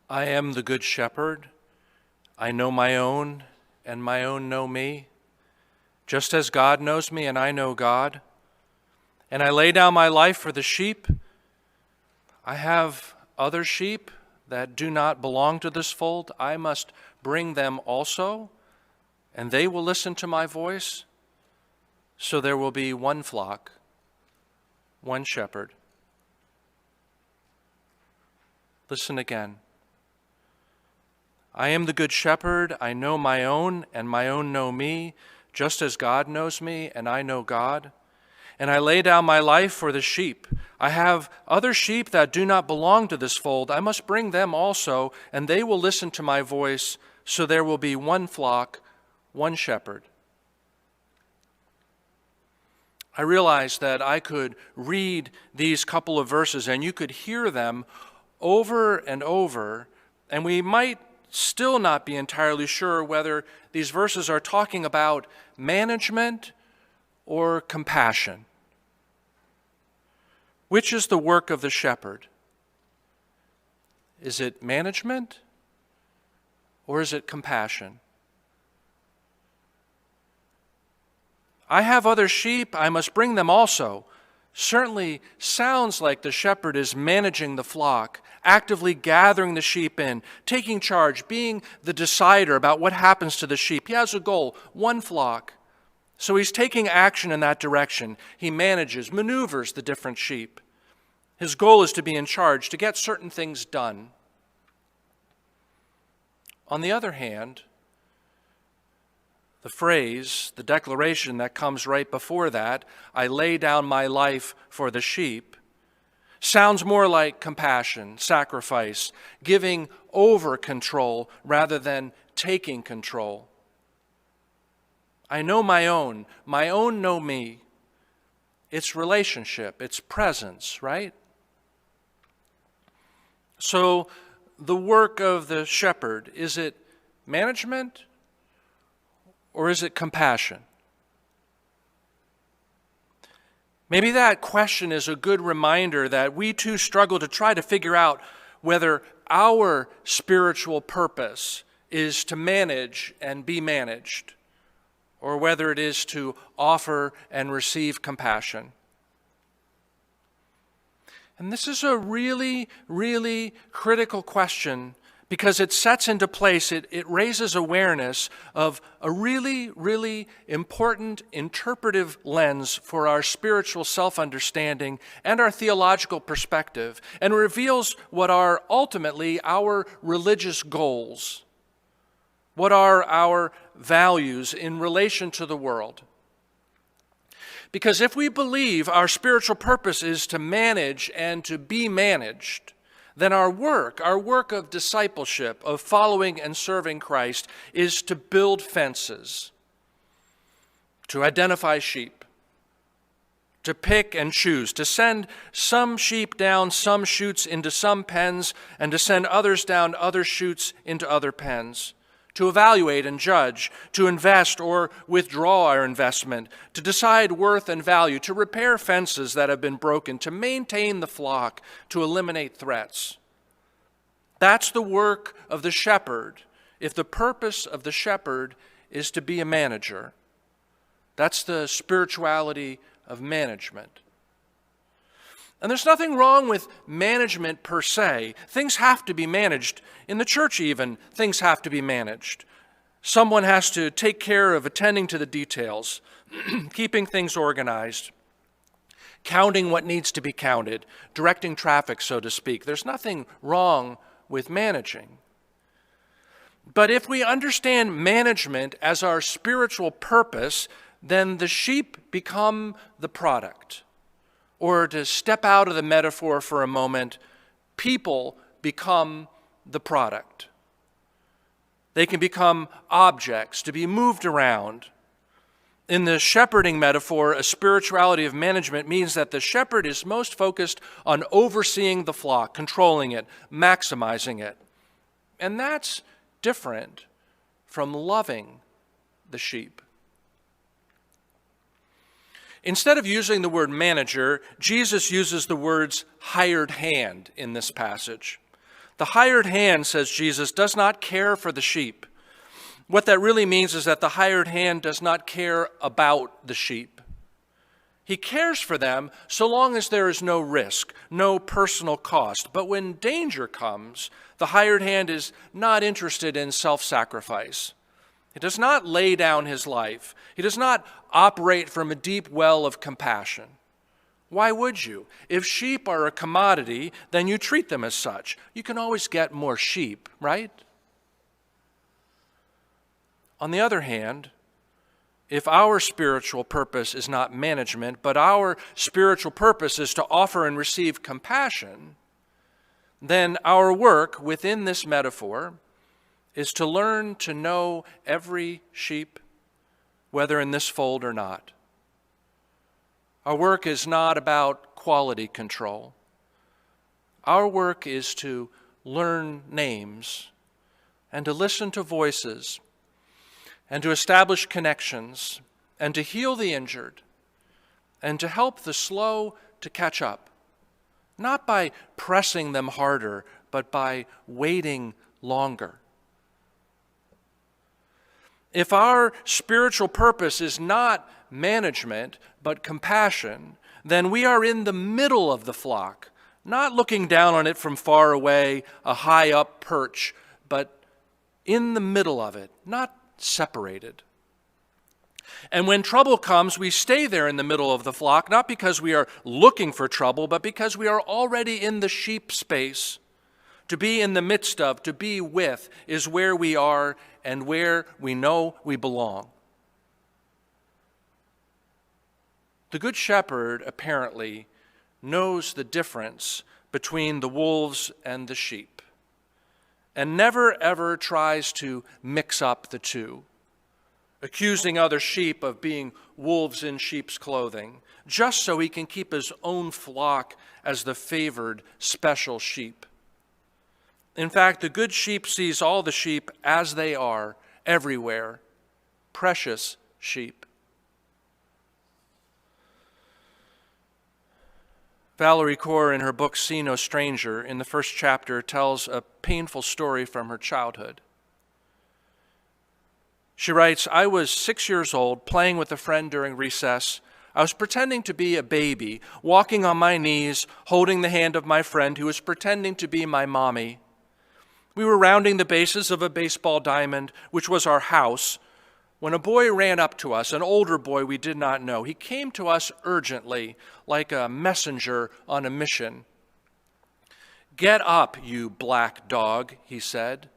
I am the good shepherd. I know my own, and my own know me, just as God knows me and I know God. And I lay down my life for the sheep. I have other sheep that do not belong to this fold. I must bring them also, and they will listen to my voice. So there will be one flock, one shepherd. Listen again. I am the good shepherd. I know my own, and my own know me, just as God knows me, and I know God. And I lay down my life for the sheep. I have other sheep that do not belong to this fold. I must bring them also, and they will listen to my voice, so there will be one flock, one shepherd. I realized that I could read these couple of verses, and you could hear them over and over, and we might still not be entirely sure whether these verses are talking about management or compassion. Which is the work of the shepherd? Is it management or is it compassion? I have other sheep, I must bring them also. Certainly sounds like the shepherd is managing the flock, actively gathering the sheep in, taking charge, being the decider about what happens to the sheep. He has a goal, one flock. So he's taking action in that direction. He manages, maneuvers the different sheep. His goal is to be in charge, to get certain things done. On the other hand, the phrase, the declaration that comes right before that, I lay down my life for the sheep, sounds more like compassion, sacrifice, giving over control rather than taking control. I know my own know me. It's relationship, it's presence, right? So the work of the shepherd, is it management or is it compassion? Maybe that question is a good reminder that we too struggle to try to figure out whether our spiritual purpose is to manage and be managed, or whether it is to offer and receive compassion. And this is a really, really critical question because it sets into place, it raises awareness of a really, really important interpretive lens for our spiritual self-understanding and our theological perspective, and reveals what are ultimately our religious goals. What are our values in relation to the world? Because if we believe our spiritual purpose is to manage and to be managed, then our work of discipleship, of following and serving Christ, is to build fences, to identify sheep, to pick and choose, to send some sheep down some chutes into some pens, and to send others down other chutes into other pens, to evaluate and judge, to invest or withdraw our investment, to decide worth and value, to repair fences that have been broken, to maintain the flock, to eliminate threats. That's the work of the shepherd, if the purpose of the shepherd is to be a manager. That's the spirituality of management. And there's nothing wrong with management per se. Things have to be managed. In the church even, things have to be managed. Someone has to take care of attending to the details, keeping things organized, counting what needs to be counted, directing traffic, so to speak. There's nothing wrong with managing. But if we understand management as our spiritual purpose, then the sheep become the product. Or to step out of the metaphor for a moment, people become the product. They can become objects to be moved around. In the shepherding metaphor, a spirituality of management means that the shepherd is most focused on overseeing the flock, controlling it, maximizing it. And that's different from loving the sheep. Instead of using the word manager, Jesus uses the words hired hand in this passage. The hired hand, says Jesus, does not care for the sheep. What that really means is that the hired hand does not care about the sheep. He cares for them so long as there is no risk, no personal cost. But when danger comes, the hired hand is not interested in self-sacrifice. He does not lay down his life. He does not operate from a deep well of compassion. Why would you? If sheep are a commodity, then you treat them as such. You can always get more sheep, right? On the other hand, if our spiritual purpose is not management, but our spiritual purpose is to offer and receive compassion, then our work within this metaphor is to learn to know every sheep, whether in this fold or not. Our work is not about quality control. Our work is to learn names and to listen to voices and to establish connections and to heal the injured and to help the slow to catch up, not by pressing them harder, but by waiting longer. If our spiritual purpose is not management, but compassion, then we are in the middle of the flock, not looking down on it from far away, a high up perch, but in the middle of it, not separated. And when trouble comes, we stay there in the middle of the flock, not because we are looking for trouble, but because we are already in the sheep space. To be in the midst of, to be with, is where we are and where we know we belong. The Good Shepherd apparently knows the difference between the wolves and the sheep, and never ever tries to mix up the two, accusing other sheep of being wolves in sheep's clothing, just so he can keep his own flock as the favored special sheep. In fact, the good sheep sees all the sheep as they are, everywhere, precious sheep. Valerie Kaur, in her book See No Stranger, in the first chapter, tells a painful story from her childhood. She writes, "I was 6 years old, playing with a friend during recess. I was pretending to be a baby, walking on my knees, holding the hand of my friend who was pretending to be my mommy. We were rounding the bases of a baseball diamond, which was our house, when a boy ran up to us, an older boy we did not know. He came to us urgently, like a messenger on a mission. 'Get up, you black dog,' he said.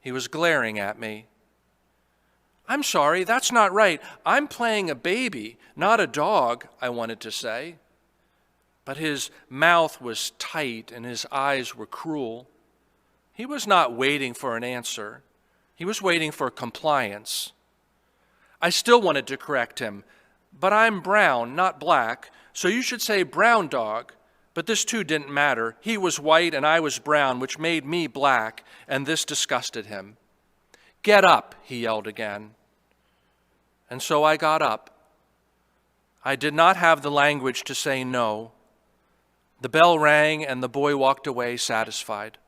He was glaring at me. 'I'm sorry, that's not right. I'm playing a baby, not a dog,' I wanted to say. But his mouth was tight and his eyes were cruel. He was not waiting for an answer. He was waiting for compliance. I still wanted to correct him. 'But I'm brown, not black, so you should say brown dog.' But this too didn't matter. He was white and I was brown, which made me black, and this disgusted him. 'Get up,' he yelled again. And so I got up. I did not have the language to say no. The bell rang and the boy walked away satisfied.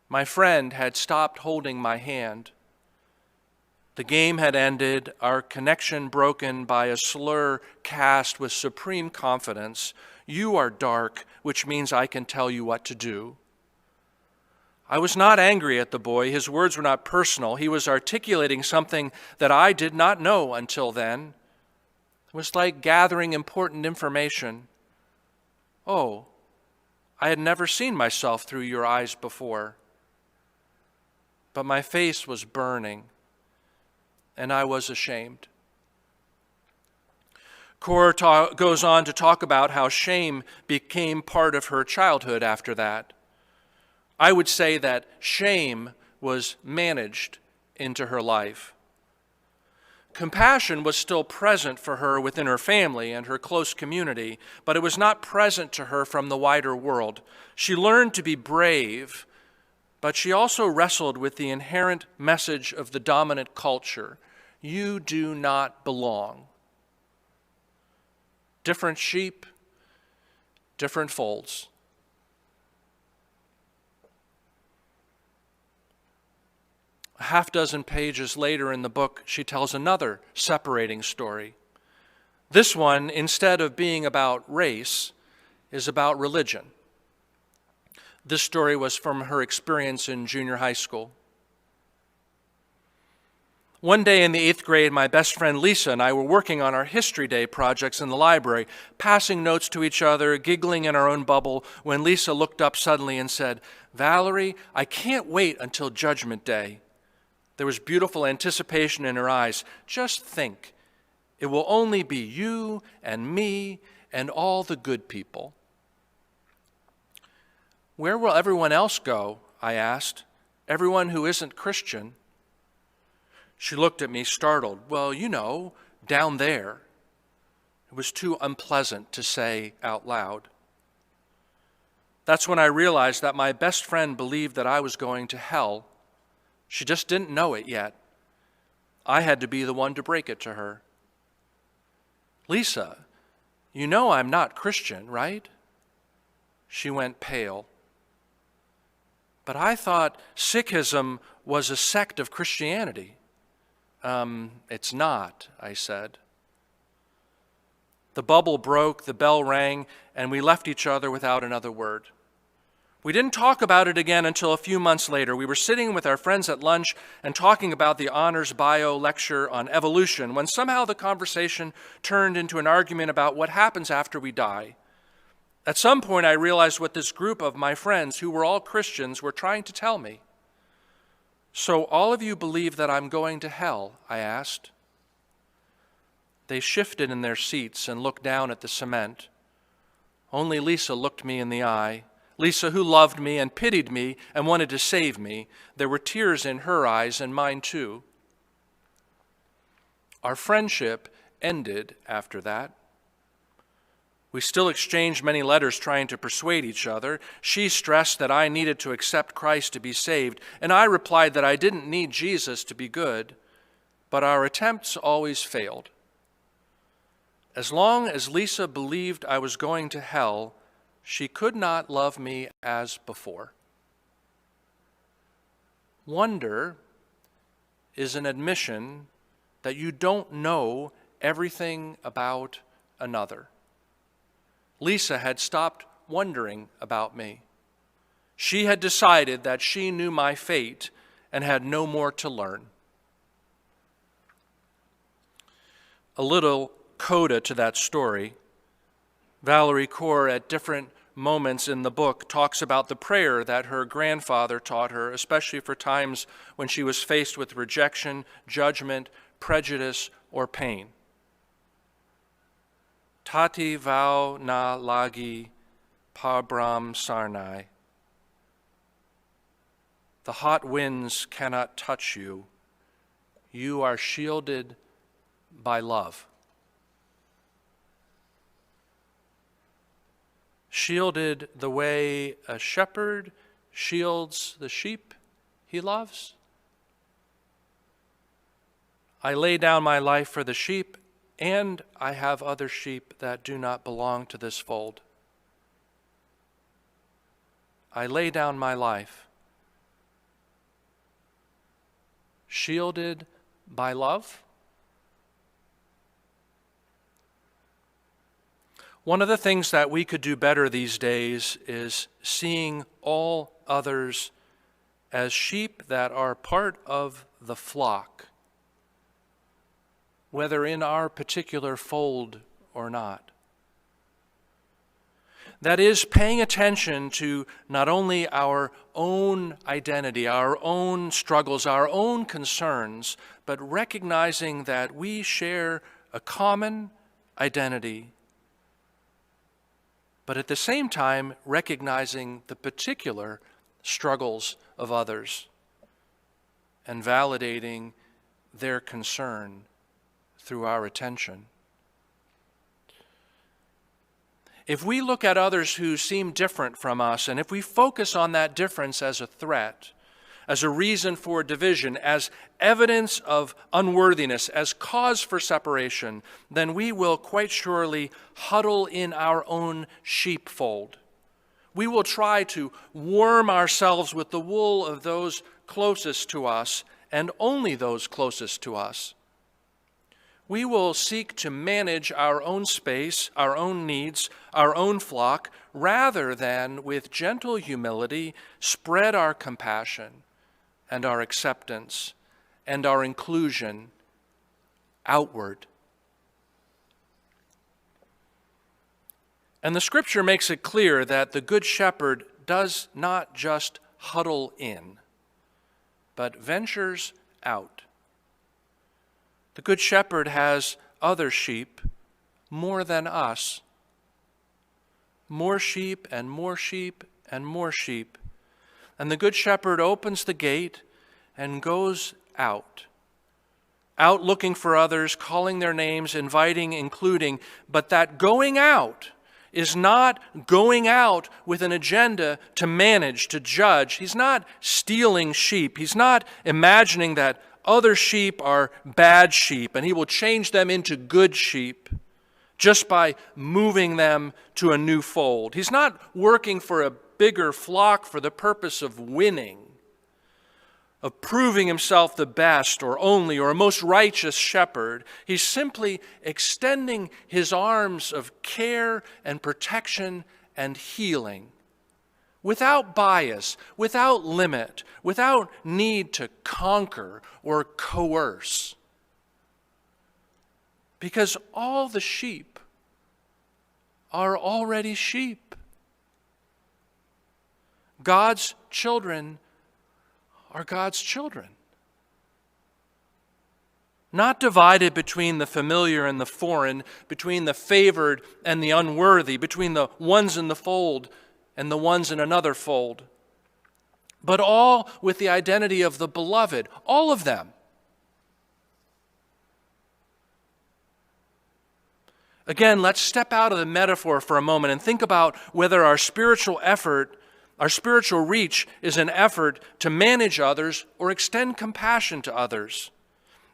My friend had stopped holding my hand. The game had ended, our connection broken by a slur cast with supreme confidence. 'You are dark, which means I can tell you what to do.' I was not angry at the boy. His words were not personal. He was articulating something that I did not know until then. It was like gathering important information. 'Oh, I had never seen myself through your eyes before.' But my face was burning, and I was ashamed." Kaur goes on to talk about how shame became part of her childhood after that. I would say that shame was managed into her life. Compassion was still present for her within her family and her close community, but it was not present to her from the wider world. She learned to be brave, but she also wrestled with the inherent message of the dominant culture. You do not belong. Different sheep, different folds. A half dozen pages later in the book, she tells another separating story. This one, instead of being about race, is about religion. This story was from her experience in junior high school. One day in the 8th grade, my best friend Lisa and I were working on our History Day projects in the library, passing notes to each other, giggling in our own bubble, when Lisa looked up suddenly and said, "Valerie, I can't wait until Judgment Day." There was beautiful anticipation in her eyes. "Just think, it will only be you and me and all the good people." "Where will everyone else go?" I asked. "Everyone who isn't Christian." She looked at me, startled. "Well, you know, down there." It was too unpleasant to say out loud. That's when I realized that my best friend believed that I was going to hell. She just didn't know it yet. I had to be the one to break it to her. "Lisa, you know I'm not Christian, right?" She went pale. "But I thought Sikhism was a sect of Christianity." It's not," I said. The bubble broke, the bell rang, and we left each other without another word. We didn't talk about it again until a few months later. We were sitting with our friends at lunch and talking about the honors bio lecture on evolution when somehow the conversation turned into an argument about what happens after we die. At some point, I realized what this group of my friends, who were all Christians, were trying to tell me. "So all of you believe that I'm going to hell?" I asked. They shifted in their seats and looked down at the cement. Only Lisa looked me in the eye. Lisa, who loved me and pitied me and wanted to save me. There were tears in her eyes and mine too. Our friendship ended after that. We still exchanged many letters trying to persuade each other. She stressed that I needed to accept Christ to be saved, and I replied that I didn't need Jesus to be good, but our attempts always failed. As long as Lisa believed I was going to hell, she could not love me as before. Wonder is an admission that you don't know everything about another. Lisa had stopped wondering about me. She had decided that she knew my fate and had no more to learn. A little coda to that story. Valerie Kaur, at different moments in the book, talks about the prayer that her grandfather taught her, especially for times when she was faced with rejection, judgment, prejudice, or pain. Tati vau na lagi pabram sarnai. The hot winds cannot touch you. You are shielded by love. Shielded the way a shepherd shields the sheep he loves. I lay down my life for the sheep, and I have other sheep that do not belong to this fold. I lay down my life, shielded by love. One of the things that we could do better these days is seeing all others as sheep that are part of the flock, whether in our particular fold or not. That is, paying attention to not only our own identity, our own struggles, our own concerns, but recognizing that we share a common identity, but at the same time recognizing the particular struggles of others and validating their concern through our attention. If we look at others who seem different from us, and if we focus on that difference as a threat, as a reason for division, as evidence of unworthiness, as cause for separation, then we will quite surely huddle in our own sheepfold. We will try to warm ourselves with the wool of those closest to us and only those closest to us. We will seek to manage our own space, our own needs, our own flock, rather than with gentle humility spread our compassion and our acceptance and our inclusion outward. And the Scripture makes it clear that the Good Shepherd does not just huddle in, but ventures out. The Good Shepherd has other sheep, more than us. More sheep and more sheep and more sheep. And the Good Shepherd opens the gate and goes out. Out looking for others, calling their names, inviting, including. But that going out is not going out with an agenda to manage, to judge. He's not stealing sheep. He's not imagining that other sheep are bad sheep, and he will change them into good sheep just by moving them to a new fold. He's not working for a bigger flock for the purpose of winning, of proving himself the best or only or a most righteous shepherd. He's simply extending his arms of care and protection and healing, without bias, without limit, without need to conquer or coerce. Because all the sheep are already sheep. God's children are God's children. Not divided between the familiar and the foreign, between the favored and the unworthy, between the ones in the fold and the ones in another fold, but all with the identity of the beloved, all of them. Again, let's step out of the metaphor for a moment and think about whether our spiritual effort, our spiritual reach is an effort to manage others or extend compassion to others.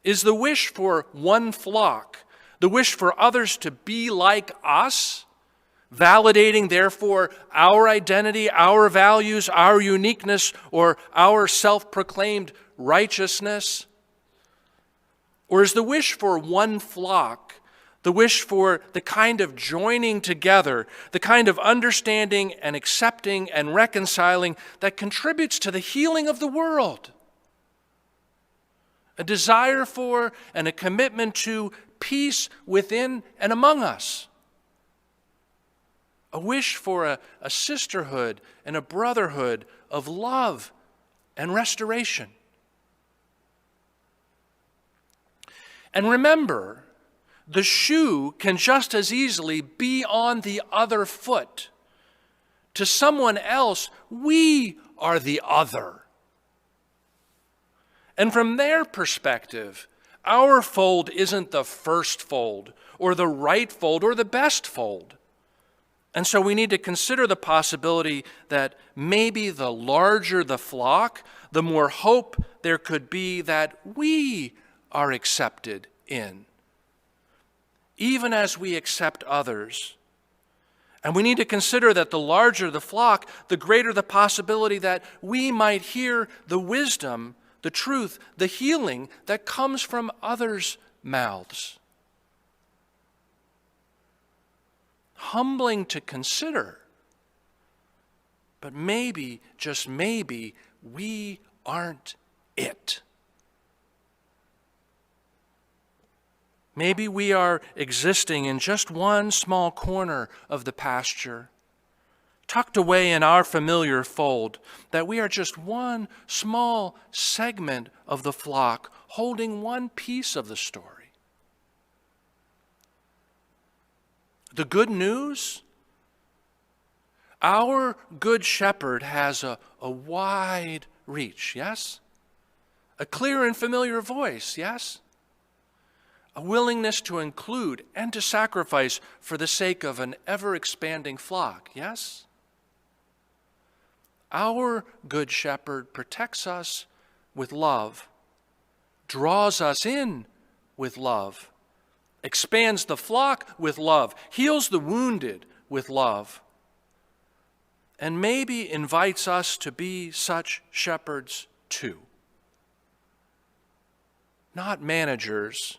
Is the wish for one flock, the wish for others to be like us, validating, therefore, our identity, our values, our uniqueness, or our self-proclaimed righteousness? Or is the wish for one flock the wish for the kind of joining together, the kind of understanding and accepting and reconciling that contributes to the healing of the world? A desire for and a commitment to peace within and among us. A wish for a sisterhood and a brotherhood of love and restoration. And remember, the shoe can just as easily be on the other foot. To someone else, we are the other. And from their perspective, our fold isn't the first fold, or the right fold, or the best fold. And so we need to consider the possibility that maybe the larger the flock, the more hope there could be that we are accepted in, even as we accept others. And we need to consider that the larger the flock, the greater the possibility that we might hear the wisdom, the truth, the healing that comes from others' mouths. Humbling to consider, but maybe, just maybe, we aren't it. Maybe we are existing in just one small corner of the pasture, tucked away in our familiar fold, that we are just one small segment of the flock, holding one piece of the story. The good news? Our good shepherd has a wide reach, yes? A clear and familiar voice, yes? A willingness to include and to sacrifice for the sake of an ever-expanding flock, yes? Our good shepherd protects us with love, draws us in with love, expands the flock with love, heals the wounded with love, and maybe invites us to be such shepherds too. not managers,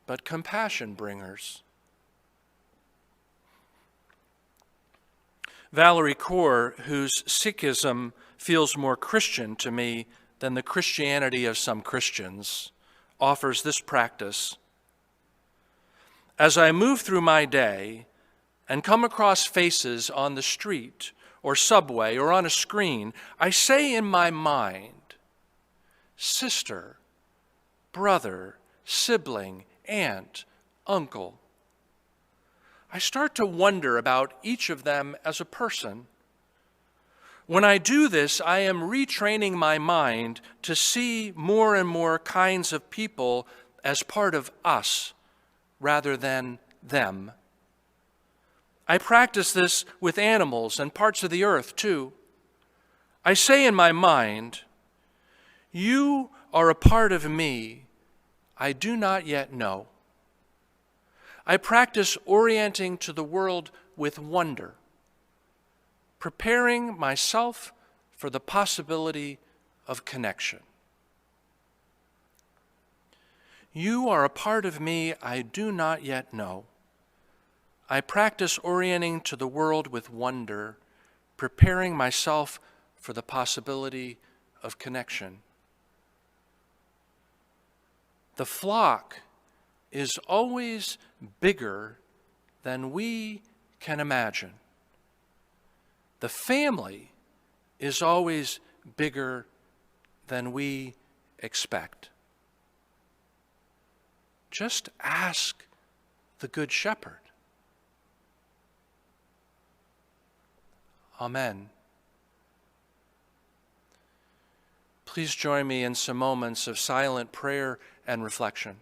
but compassion bringers. Valerie Kaur, whose Sikhism feels more Christian to me than the Christianity of some Christians, offers this practice. As I move through my day and come across faces on the street or subway or on a screen, I say in my mind, sister, brother, sibling, aunt, uncle. I start to wonder about each of them as a person. When I do this, I am retraining my mind to see more and more kinds of people as part of us rather than them. I practice this with animals and parts of the earth too. I say in my mind, you are a part of me I do not yet know. I practice orienting to the world with wonder, preparing myself for the possibility of connection. You are a part of me I do not yet know. I practice orienting to the world with wonder, preparing myself for the possibility of connection. The flock is always bigger than we can imagine. The family is always bigger than we expect. Just ask the Good Shepherd. Amen. Please join me in some moments of silent prayer and reflection.